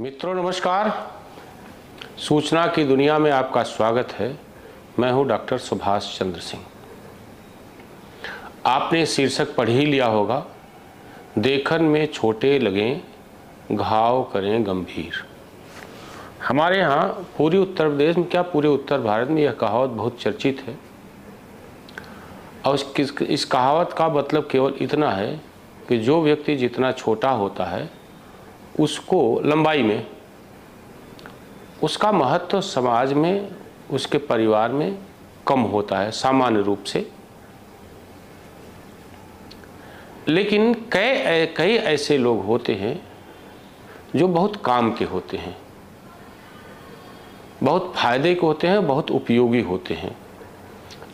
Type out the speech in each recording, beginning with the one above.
मित्रों नमस्कार। सूचना की दुनिया में आपका स्वागत है। मैं हूं डॉक्टर सुभाष चंद्र सिंह। आपने शीर्षक पढ़ ही लिया होगा, देखन में छोटे लगें घाव करें गंभीर। हमारे यहाँ पूरी उत्तर प्रदेश में क्या पूरे उत्तर भारत में यह कहावत बहुत चर्चित है। और इस कहावत का मतलब केवल इतना है कि जो व्यक्ति जितना छोटा होता है उसको लंबाई में उसका महत्व समाज में, उसके परिवार में कम होता है सामान्य रूप से। लेकिन कई ऐसे लोग होते हैं जो बहुत काम के होते हैं, बहुत फायदे के होते हैं, बहुत उपयोगी होते हैं।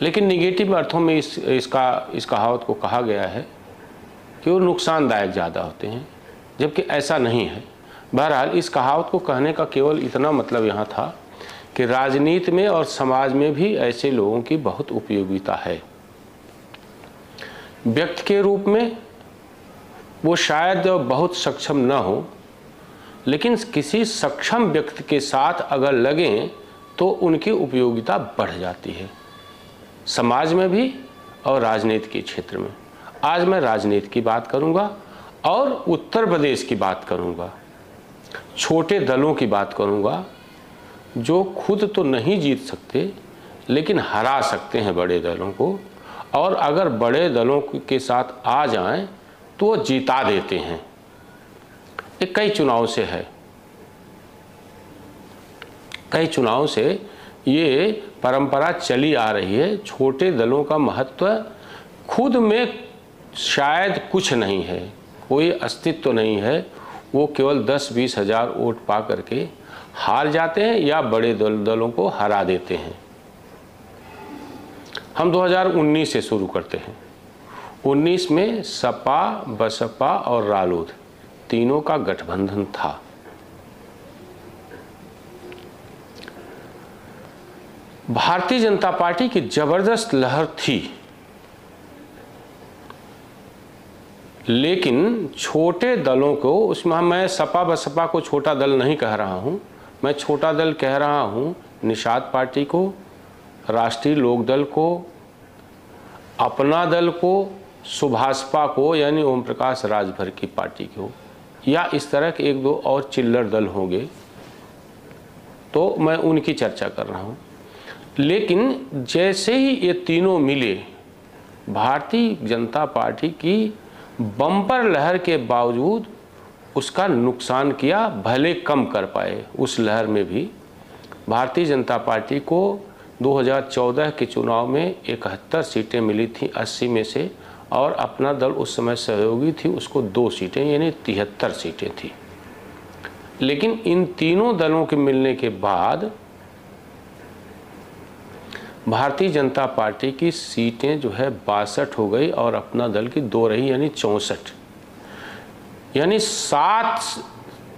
लेकिन निगेटिव अर्थों में इस कहावत को कहा गया है कि वो नुकसानदायक ज़्यादा होते हैं, जबकि ऐसा नहीं है। बहरहाल इस कहावत को कहने का केवल इतना मतलब यहाँ था कि राजनीति में और समाज में भी ऐसे लोगों की बहुत उपयोगिता है। व्यक्ति के रूप में वो शायद बहुत सक्षम न हो, लेकिन किसी सक्षम व्यक्ति के साथ अगर लगें तो उनकी उपयोगिता बढ़ जाती है, समाज में भी और राजनीति के क्षेत्र में। आज मैं राजनीति की बात करूंगा और उत्तर प्रदेश की बात करूंगा, छोटे दलों की बात करूंगा जो खुद तो नहीं जीत सकते लेकिन हरा सकते हैं बड़े दलों को, और अगर बड़े दलों के साथ आ जाएं तो वो जिता देते हैं। ये कई चुनाव से है, कई चुनाव से ये परंपरा चली आ रही है। छोटे दलों का महत्व खुद में शायद कुछ नहीं है, कोई अस्तित्व तो नहीं है, वो केवल 10-20 हज़ार वोट पा करके हार जाते हैं या बड़े दलों को हरा देते हैं। हम 2019 से शुरू करते हैं। 19 में सपा, बसपा और रालोद तीनों का गठबंधन था। भारतीय जनता पार्टी की जबरदस्त लहर थी, लेकिन छोटे दलों को, उसमें मैं सपा बसपा को छोटा दल नहीं कह रहा हूं, मैं छोटा दल कह रहा हूं निषाद पार्टी को, राष्ट्रीय लोकदल को, अपना दल को, सुभाषपा को यानी ओम प्रकाश राजभर की पार्टी को, या इस तरह के एक दो और चिल्लर दल होंगे तो मैं उनकी चर्चा कर रहा हूं। लेकिन जैसे ही ये तीनों मिले, भारतीय जनता पार्टी की बम्पर लहर के बावजूद उसका नुकसान किया, भले कम कर पाए। उस लहर में भी भारतीय जनता पार्टी को 2014 के चुनाव में 71 सीटें मिली थी 80 में से, और अपना दल उस समय सहयोगी थी, उसको 2 सीटें यानी 73 सीटें थी। लेकिन इन तीनों दलों के मिलने के बाद भारतीय जनता पार्टी की सीटें जो है 62 हो गई और अपना दल की 2 रही यानी 64, यानी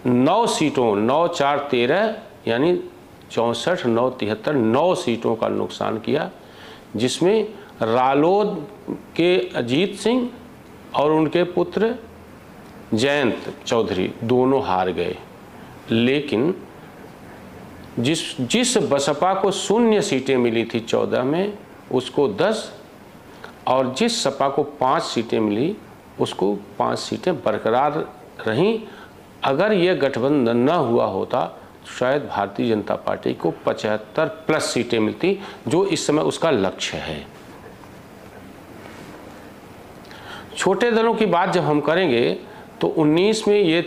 9 सीटों, 9 4 13 यानी 64 9 73 9 सीटों का नुकसान किया, जिसमें रालोद के अजीत सिंह और उनके पुत्र जयंत चौधरी दोनों हार गए। लेकिन जिस बसपा को 0 सीटें मिली थी 14 में, उसको 10, और जिस सपा को 5 सीटें मिली उसको 5 सीटें बरकरार रहीं। अगर यह गठबंधन न हुआ होता तो शायद भारतीय जनता पार्टी को 75+ सीटें मिलती, जो इस समय उसका लक्ष्य है। छोटे दलों की बात जब हम करेंगे तो 19 में ये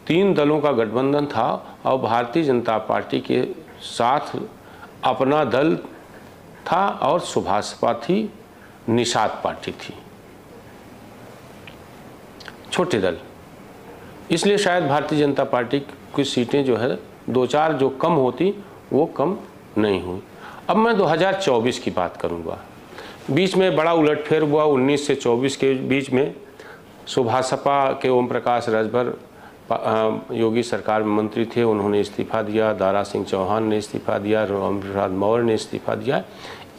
3 दलों का गठबंधन था, और भारतीय जनता पार्टी के साथ अपना दल था और सुभाषपा थी, निषाद पार्टी थी। छोटे दल, इसलिए शायद भारतीय जनता पार्टी की सीटें जो है 2-4 जो कम होती वो कम नहीं हुई। अब मैं 2024 की बात करूंगा। बीच में बड़ा उलटफेर हुआ। 19 से 24 के बीच में सुभाषपा के ओम प्रकाश राजभर योगी सरकार में मंत्री थे, उन्होंने इस्तीफा दिया। दारा सिंह चौहान ने इस्तीफा दिया, राम प्रसाद मौर्य ने इस्तीफा दिया।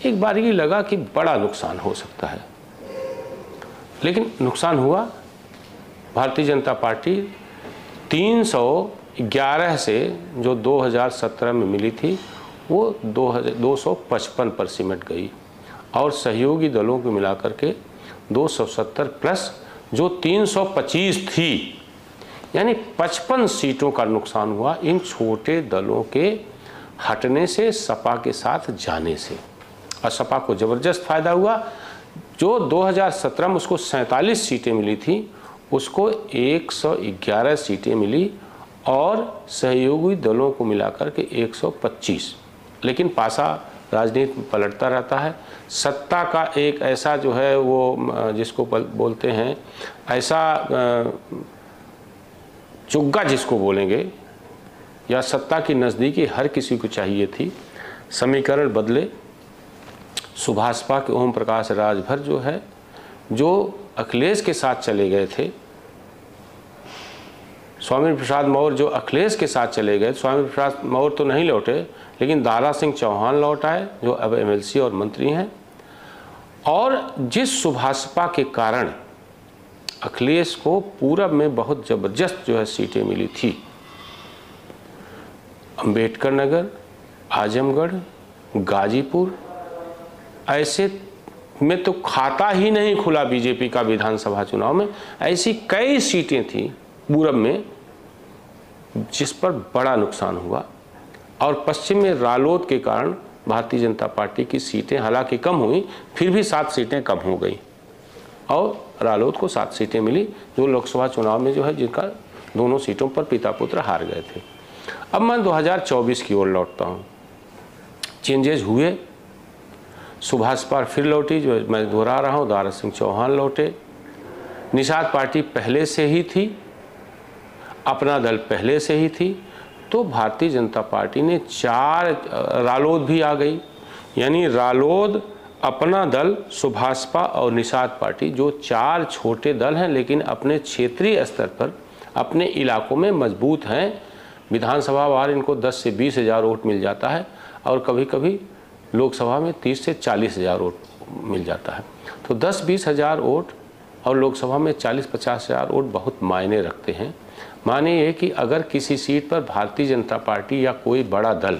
एक बार ये लगा कि बड़ा नुकसान हो सकता है, लेकिन नुकसान हुआ। भारतीय जनता पार्टी 11 से जो 2017 में मिली थी वो 255 पर सिमट गई और सहयोगी दलों को मिलाकर के 270 प्लस जो 325 थी, यानी 55 सीटों का नुकसान हुआ इन छोटे दलों के हटने से, सपा के साथ जाने से। और सपा को ज़बरदस्त फायदा हुआ। जो 2017 में उसको 47 सीटें मिली थी उसको 111 सीटें मिली और सहयोगी दलों को मिलाकर के 125। लेकिन पासा राजनीति में पलटता रहता है। सत्ता का एक ऐसा जो है वो जिसको बोलते हैं ऐसा चुग्गा जिसको बोलेंगे, या सत्ता की नज़दीकी हर किसी को चाहिए थी। समीकरण बदले। सुभाषपा के ओम प्रकाश राजभर जो है, जो अखिलेश के साथ चले गए थे, स्वामी प्रसाद मौर्य जो अखिलेश के साथ चले गए, स्वामी प्रसाद मौर्य तो नहीं लौटे लेकिन दारा सिंह चौहान लौट आए जो अब एमएलसी और मंत्री हैं। और जिस सुभाषपा के कारण अखिलेश को पूरब में बहुत ज़बरदस्त जो है सीटें मिली थी, अंबेडकर नगर, आजमगढ़, गाजीपुर, ऐसे में तो खाता ही नहीं खुला बीजेपी का विधानसभा चुनाव में। ऐसी कई सीटें थी पूरब में जिस पर बड़ा नुकसान हुआ। और पश्चिम में रालोद के कारण भारतीय जनता पार्टी की सीटें हालांकि कम हुई, फिर भी 7 सीटें कम हो गई और रालोद को 7 सीटें मिली जो लोकसभा चुनाव में जो है जिनका दोनों सीटों पर पिता पुत्र हार गए थे। अब मैं 2024 की ओर लौटता हूँ। चेंजेस हुए। सुभाषपा फिर लौटी, जो मैं दोहरा रहा हूँ, दारा सिंह चौहान लौटे। निषाद पार्टी पहले से ही थी, अपना दल पहले से ही थी, तो भारतीय जनता पार्टी ने 4, रालोद भी आ गई, यानी रालोद, अपना दल, सुभाषपा और निषाद पार्टी जो 4 छोटे दल हैं लेकिन अपने क्षेत्रीय स्तर पर अपने इलाकों में मजबूत हैं। विधानसभा वार इनको 10 से 20 हज़ार वोट मिल जाता है और कभी कभी लोकसभा में 30 से 40 हज़ार वोट मिल जाता है। तो 10-20 हज़ार वोट और लोकसभा में 40-50 हज़ार वोट बहुत मायने रखते हैं। माने ये कि अगर किसी सीट पर भारतीय जनता पार्टी या कोई बड़ा दल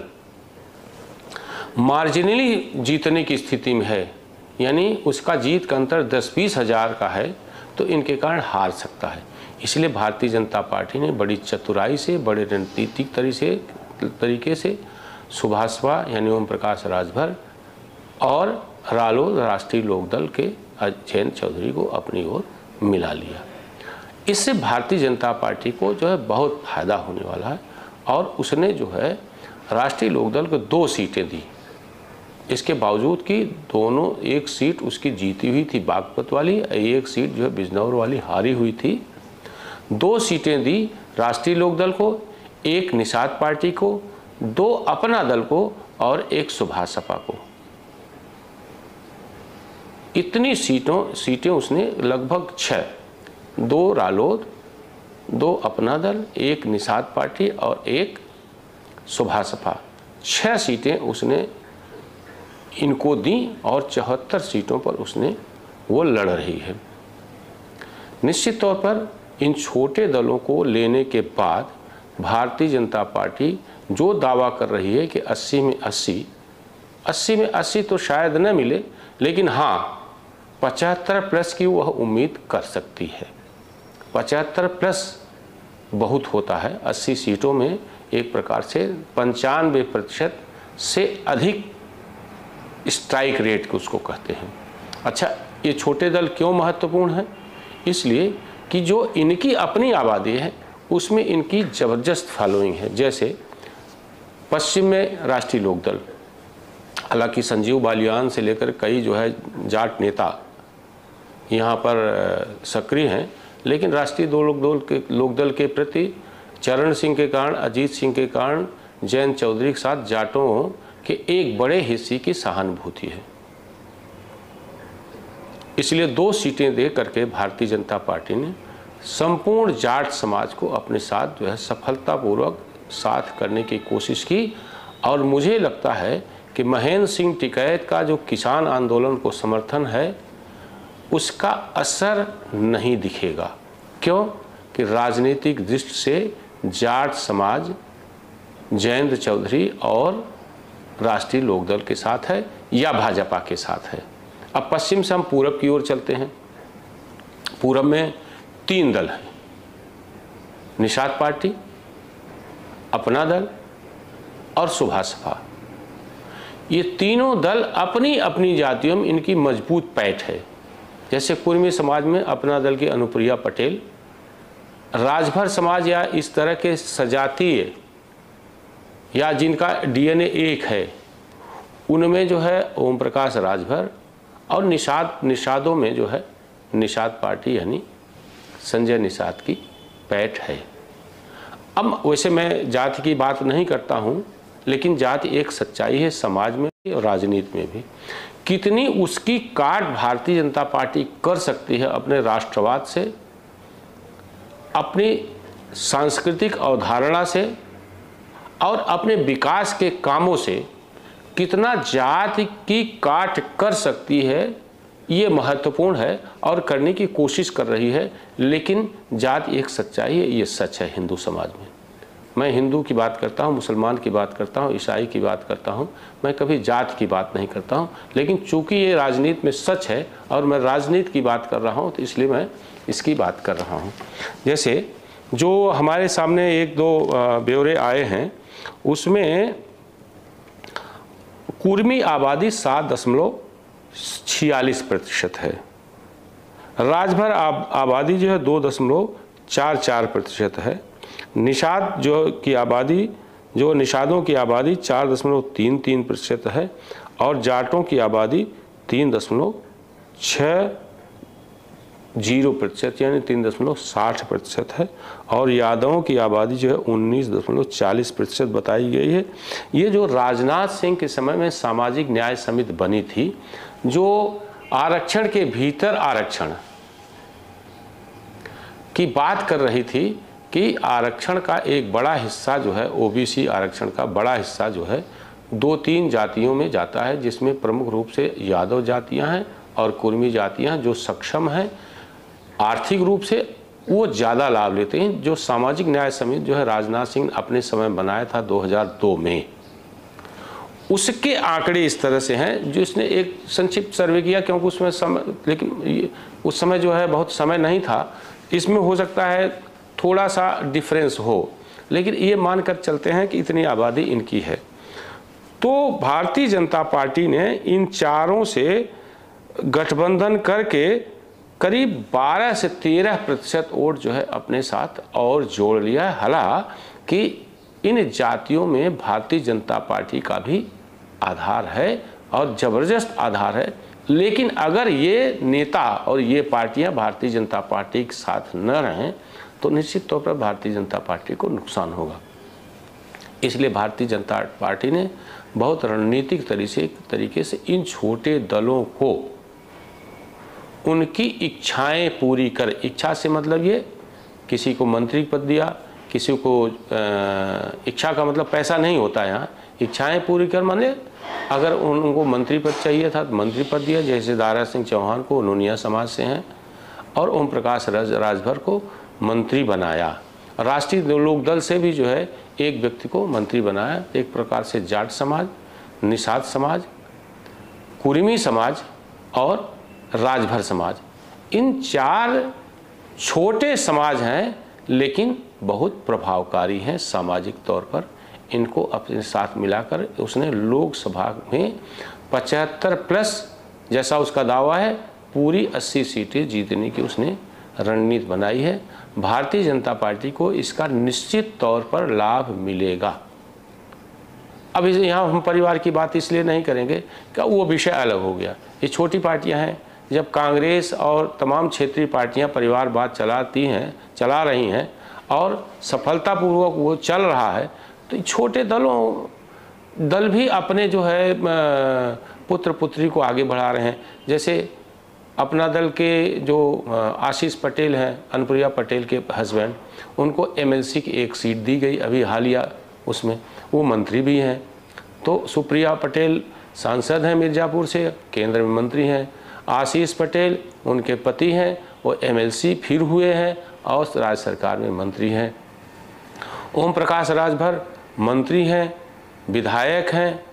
मार्जिनली जीतने की स्थिति में है, यानी उसका जीत का अंतर 10-20 हज़ार का है, तो इनके कारण हार सकता है। इसलिए भारतीय जनता पार्टी ने बड़ी चतुराई से, बड़े रणनीतिक तरीके से सुभाषपा यानी ओम प्रकाश राजभर और रालोद राष्ट्रीय लोकदल के जयंत चौधरी को अपनी ओर मिला लिया। इससे भारतीय जनता पार्टी को जो है बहुत फायदा होने वाला है और उसने जो है राष्ट्रीय लोकदल को 2 सीटें दी। इसके बावजूद कि दोनों, एक सीट उसकी जीती हुई थी बागपत वाली, एक सीट जो है बिजनौर वाली हारी हुई थी। 2 सीटें दी राष्ट्रीय लोकदल को, 1 निषाद पार्टी को, 2 अपना दल को और 1 सुभाषपा को। इतनी सीटें उसने लगभग 6, 2 रालोद, 2 अपना दल, 1 निषाद पार्टी और 1 सुभाषपा, 6 सीटें उसने इनको दी और 74 सीटों पर उसने वो लड़ रही है। निश्चित तौर पर इन छोटे दलों को लेने के बाद भारतीय जनता पार्टी जो दावा कर रही है कि 80 में 80 तो शायद न मिले, लेकिन हाँ 75 प्लस की वह उम्मीद कर सकती है। 75 प्लस बहुत होता है। 80 सीटों में एक प्रकार से 95% से अधिक स्ट्राइक रेट को उसको कहते हैं। अच्छा, ये छोटे दल क्यों महत्वपूर्ण है? इसलिए कि जो इनकी अपनी आबादी है उसमें इनकी ज़बरदस्त फॉलोइंग है। जैसे पश्चिम में राष्ट्रीय लोकदल, हालांकि संजीव बालियान से लेकर कई जो है जाट नेता यहाँ पर सक्रिय हैं, लेकिन राष्ट्रीय लोकदल के प्रति चरण सिंह के कारण, अजीत सिंह के कारण, जयंत चौधरी के साथ जाटों के एक बड़े हिस्से की सहानुभूति है। इसलिए 2 सीटें दे करके भारतीय जनता पार्टी ने संपूर्ण जाट समाज को अपने साथ जो है सफलतापूर्वक साथ करने की कोशिश की। और मुझे लगता है कि महेंद्र सिंह टिकैत का जो किसान आंदोलन को समर्थन है उसका असर नहीं दिखेगा। क्यों? कि राजनीतिक दृष्टि से जाट समाज, जयंत चौधरी और राष्ट्रीय लोकदल के साथ है या भाजपा के साथ है। अब पश्चिम से हम पूरब की ओर चलते हैं। पूरब में 3 दल हैं, निषाद पार्टी, अपना दल और सुभाष सपा। ये तीनों दल अपनी अपनी जातियों में इनकी मजबूत पैठ है। जैसे कुर्मी समाज में अपना दल की अनुप्रिया पटेल, राजभर समाज या इस तरह के सजातीय या जिनका डीएनए एक है, उनमें जो है ओम प्रकाश राजभर, और निषादों में जो है निषाद पार्टी यानी संजय निषाद की पैठ है। अब वैसे मैं जाति की बात नहीं करता हूँ, लेकिन जाति एक सच्चाई है समाज में भी और राजनीति में भी। कितनी उसकी काट भारतीय जनता पार्टी कर सकती है अपने राष्ट्रवाद से, अपनी सांस्कृतिक अवधारणा से और अपने विकास के कामों से, कितना जाति की काट कर सकती है, ये महत्वपूर्ण है और करने की कोशिश कर रही है। लेकिन जाति एक सच्चाई है, ये सच है हिंदू समाज में। मैं हिंदू की बात करता हूँ, मुसलमान की बात करता हूँ, ईसाई की बात करता हूँ, मैं कभी जात की बात नहीं करता हूँ। लेकिन चूंकि ये राजनीति में सच है और मैं राजनीति की बात कर रहा हूँ, तो इसलिए मैं इसकी बात कर रहा हूँ। जैसे जो हमारे सामने 1-2 ब्यौरे आए हैं, उसमें कुर्मी आबादी 7.46% है, राजभर आबादी जो है 2.44% है, निषाद निषादों की आबादी 4.33% है और जाटों की आबादी 3.60% यानी 3.60% है और यादवों की आबादी जो है 19.40% बताई गई है। ये जो राजनाथ सिंह के समय में सामाजिक न्याय समिति बनी थी, जो आरक्षण के भीतर आरक्षण की बात कर रही थी कि आरक्षण का एक बड़ा हिस्सा जो है, ओबीसी आरक्षण का बड़ा हिस्सा जो है 2-3 जातियों में जाता है, जिसमें प्रमुख रूप से यादव जातियां हैं और कुर्मी जातियां जो सक्षम हैं आर्थिक रूप से, वो ज़्यादा लाभ लेते हैं। जो सामाजिक न्याय समिति जो है राजनाथ सिंह अपने समय बनाया था 2002 में, उसके आंकड़े इस तरह से हैं, जो इसने एक संक्षिप्त सर्वे किया, क्योंकि उसमें लेकिन उस समय जो है बहुत समय नहीं था, इसमें हो सकता है थोड़ा सा डिफरेंस हो, लेकिन ये मानकर चलते हैं कि इतनी आबादी इनकी है। तो भारतीय जनता पार्टी ने इन चारों से गठबंधन करके करीब 12 से 13% वोट जो है अपने साथ और जोड़ लिया है। हालांकि इन जातियों में भारतीय जनता पार्टी का भी आधार है और ज़बरदस्त आधार है, लेकिन अगर ये नेता और ये पार्टियां भारतीय जनता पार्टी के साथ न रहें तो निश्चित तौर पर भारतीय जनता पार्टी को नुकसान होगा। इसलिए भारतीय जनता पार्टी ने बहुत रणनीतिक तरीके से इन छोटे दलों को उनकी इच्छाएं पूरी कर, इच्छा से मतलब ये किसी को मंत्री पद दिया, किसी को इच्छा का मतलब पैसा नहीं होता है यहाँ, इच्छाएं पूरी कर माने अगर उनको मंत्री पद चाहिए था तो मंत्री पद दिया, जैसे दारा सिंह चौहान को नोनिया समाज से हैं और ओम प्रकाश राजभर को मंत्री बनाया। राष्ट्रीय लोकदल से भी जो है एक व्यक्ति को मंत्री बनाया। एक प्रकार से जाट समाज, निषाद समाज, कुर्मी समाज और राजभर समाज, इन 4 छोटे समाज हैं लेकिन बहुत प्रभावकारी हैं सामाजिक तौर पर। इनको अपने साथ मिलाकर उसने लोकसभा में 75+ जैसा उसका दावा है, पूरी 80 सीटें जीतने की उसने रणनीति बनाई है। भारतीय जनता पार्टी को इसका निश्चित तौर पर लाभ मिलेगा। अब यहाँ हम परिवार की बात इसलिए नहीं करेंगे कि वो विषय अलग हो गया, ये छोटी पार्टियां हैं। जब कांग्रेस और तमाम क्षेत्रीय पार्टियां परिवारवाद चला रही हैं और सफलतापूर्वक वो चल रहा है, तो छोटे दल भी अपने जो है पुत्र पुत्री को आगे बढ़ा रहे हैं। जैसे अपना दल के जो आशीष पटेल हैं, अनुप्रिया पटेल के हस्बैंड, उनको एमएलसी की एक सीट दी गई अभी हालिया, उसमें वो मंत्री भी हैं। तो सुप्रिया पटेल सांसद हैं मिर्ज़ापुर से, केंद्र में मंत्री हैं। आशीष पटेल उनके पति हैं, वो एमएलसी फिर हुए हैं और राज्य सरकार में मंत्री हैं। ओम प्रकाश राजभर मंत्री हैं, विधायक हैं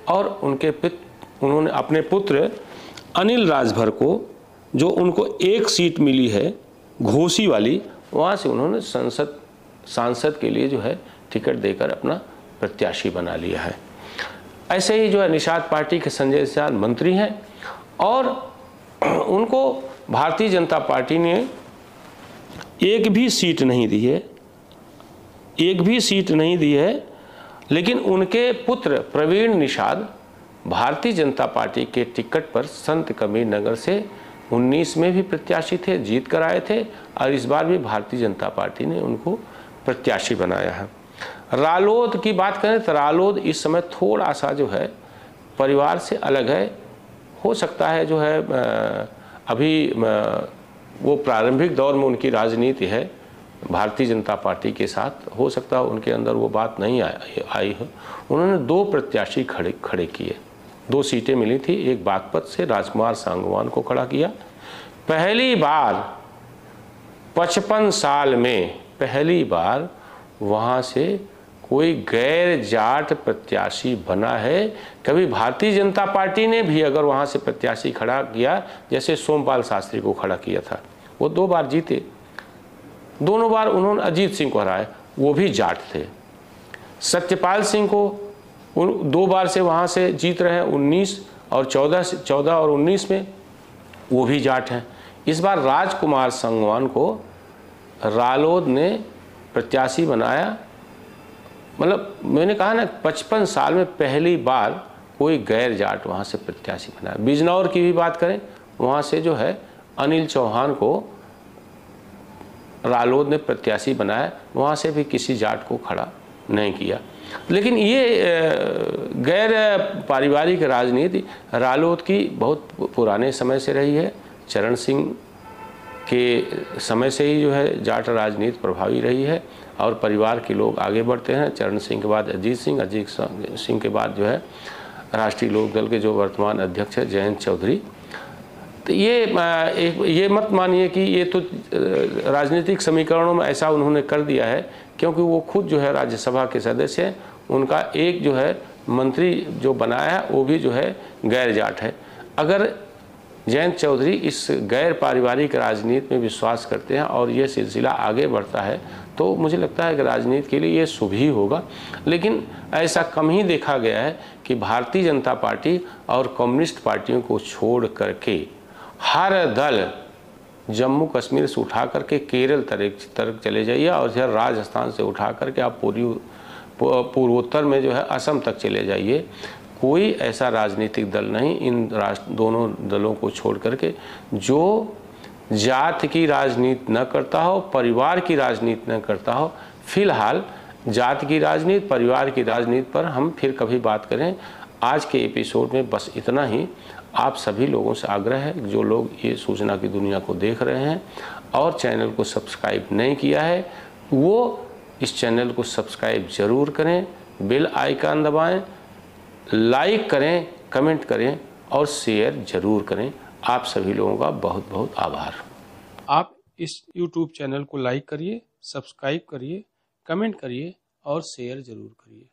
और उन्होंने अपने पुत्र अनिल राजभर को, जो उनको एक सीट मिली है घोसी वाली, वहाँ से उन्होंने सांसद के लिए जो है टिकट देकर अपना प्रत्याशी बना लिया है। ऐसे ही जो है निषाद पार्टी के संजय सिंह मंत्री हैं और उनको भारतीय जनता पार्टी ने एक भी सीट नहीं दी है, लेकिन उनके पुत्र प्रवीण निषाद भारतीय जनता पार्टी के टिकट पर संत कबीर नगर से 19 में भी प्रत्याशी थे, जीत कर आए थे और इस बार भी भारतीय जनता पार्टी ने उनको प्रत्याशी बनाया है। रालोद की बात करें तो रालोद इस समय थोड़ा सा जो है परिवार से अलग है। हो सकता है जो है अभी वो प्रारंभिक दौर में उनकी राजनीति है भारतीय जनता पार्टी के साथ, हो सकता है उनके अंदर वो बात नहीं आई है। उन्होंने 2 प्रत्याशी खड़े किए, 2 सीटें मिली थी, एक बागपत से राजकुमार सांगवान को खड़ा किया। पहली बार 55 साल में पहली बार वहाँ से कोई गैर जाट प्रत्याशी बना है। कभी भारतीय जनता पार्टी ने भी अगर वहाँ से प्रत्याशी खड़ा किया, जैसे सोमपाल शास्त्री को खड़ा किया था, वो 2 बार जीते, दोनों बार उन्होंने अजीत सिंह को हराया, वो भी जाट थे। सत्यपाल सिंह को 2 बार से वहाँ से जीत रहे हैं, 19 और 14 और 19 में, वो भी जाट हैं। इस बार राजकुमार सांगवान को रालोद ने प्रत्याशी बनाया। मतलब मैंने कहा ना 55 साल में पहली बार कोई गैर जाट वहाँ से प्रत्याशी बनाया। बिजनौर की भी बात करें, वहाँ से जो है अनिल चौहान को रालोद ने प्रत्याशी बनाया, वहाँ से भी किसी जाट को खड़ा नहीं किया। लेकिन ये गैर पारिवारिक राजनीति रालोद की बहुत पुराने समय से रही है। चरण सिंह के समय से ही जो है जाट राजनीति प्रभावी रही है और परिवार के लोग आगे बढ़ते हैं। चरण सिंह के बाद अजीत सिंह के बाद जो है राष्ट्रीय लोकदल के जो वर्तमान अध्यक्ष है जयंत चौधरी। तो ये मत मानिए कि ये तो राजनीतिक समीकरणों में ऐसा उन्होंने कर दिया है, क्योंकि वो खुद जो है राज्यसभा के सदस्य हैं। उनका एक जो है मंत्री जो बनाया है वो भी जो है गैर जाट है। अगर जयंत चौधरी इस गैर पारिवारिक राजनीति में विश्वास करते हैं और ये सिलसिला आगे बढ़ता है तो मुझे लगता है कि राजनीति के लिए ये शुभ ही होगा। लेकिन ऐसा कम ही देखा गया है कि भारतीय जनता पार्टी और कम्युनिस्ट पार्टियों को छोड़ करके हर दल जम्मू कश्मीर से उठा करके केरल तरफ चले जाइए और इधर राजस्थान से उठा करके आप पूर्वोत्तर में जो है असम तक चले जाइए, कोई ऐसा राजनीतिक दल नहीं इन दोनों दलों को छोड़ करके जो जात की राजनीति न करता हो, परिवार की राजनीति न करता हो। फिलहाल जात की राजनीति, परिवार की राजनीति पर हम फिर कभी बात करें। आज के एपिसोड में बस इतना ही। आप सभी लोगों से आग्रह है, जो लोग ये सूचना की दुनिया को देख रहे हैं और चैनल को सब्सक्राइब नहीं किया है, वो इस चैनल को सब्सक्राइब ज़रूर करें, बेल आइकन दबाएं, लाइक करें, कमेंट करें और शेयर ज़रूर करें। आप सभी लोगों का बहुत बहुत आभार। आप इस YouTube चैनल को लाइक करिए, सब्सक्राइब करिए, कमेंट करिए और शेयर ज़रूर करिए।